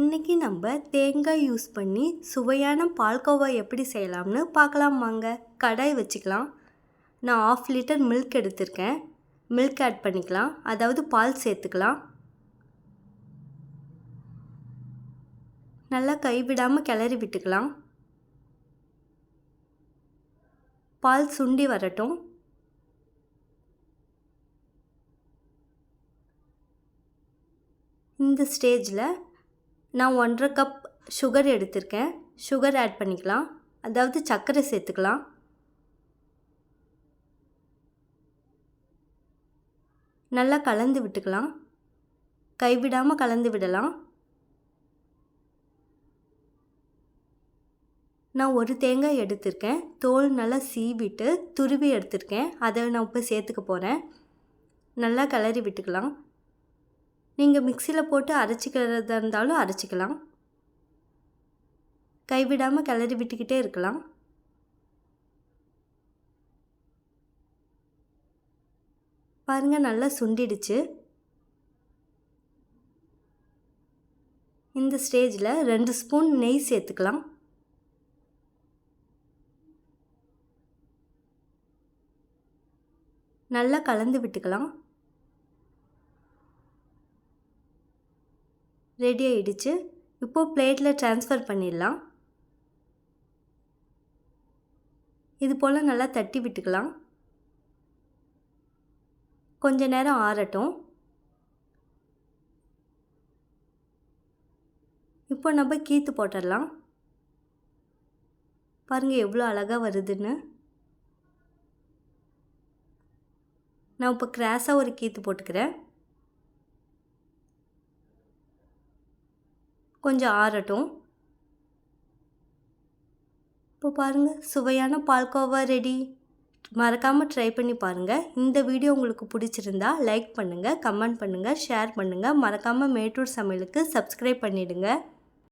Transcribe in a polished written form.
இன்றைக்கி நம்ம தேங்காய் யூஸ் பண்ணி சுவையான பால்கோவா எப்படி செய்யலாம்னு பார்க்கலாம் வாங்க. கடாய் வச்சுக்கலாம். நான் 1/2 லிட்டர் மில்க் எடுத்திருக்கேன். மில்க் ஆட் பண்ணிக்கலாம், அதாவது பால் சேர்த்துக்கலாம். நல்லா கைவிடாமல் கிளறி விட்டுக்கலாம். பால் சுண்டி வரட்டும். இந்த ஸ்டேஜில் நான் 1.5 கப் சுகர் எடுத்திருக்கேன். சுகர் ஆட் பண்ணிக்கலாம், அதாவது சர்க்கரை சேர்த்துக்கலாம். நல்லா கலந்து விட்டுக்கலாம். கைவிடாமல் கலந்து விடலாம். நான் ஒரு தேங்காய் எடுத்திருக்கேன். தோல் நல்லா சீவிட்டு துருவி எடுத்திருக்கேன். அதை நான் இப்போ சேர்த்துக்க போகிறேன். நல்லா கிளறி விட்டுக்கலாம். நீங்கள் மிக்சியில் போட்டு அரைச்சிக்கிறதா இருந்தாலும் அரைச்சிக்கலாம். கைவிடாமல் கிளறி விட்டுக்கிட்டே இருக்கலாம். பாருங்கள், நல்லா சுண்டிடுச்சு. இந்த ஸ்டேஜில் 2 ஸ்பூன் நெய் சேர்த்துக்கலாம். நல்லா கலந்து விட்டுக்கலாம். ரெடி ஆகிடுச்சு. இப்போது பிளேட்டில் ட்ரான்ஸ்ஃபர் பண்ணிடலாம். இது போல் நல்லா தட்டி விட்டுக்கலாம். கொஞ்ச நேரம் ஆறட்டும். இப்போ நம்ம கீத்து போட்டுடலாம். பாருங்கள் எவ்வளோ அழகாக வருதுன்னு. நான் இப்போ கிராஸாக ஒரு கீத்து போட்டுக்கிறேன். கொஞ்சம் ஆறட்டும். இப்போ பாருங்கள், சுவையான பால்கோவா ரெடி. மறக்காமல் ட்ரை பண்ணி பாருங்கள். இந்த வீடியோ உங்களுக்கு பிடிச்சிருந்தா லைக் பண்ணுங்கள், கமெண்ட் பண்ணுங்கள், ஷேர் பண்ணுங்கள். மறக்காமல் மேட்டூர் சமையலுக்கு சப்ஸ்கிரைப் பண்ணிவிடுங்க.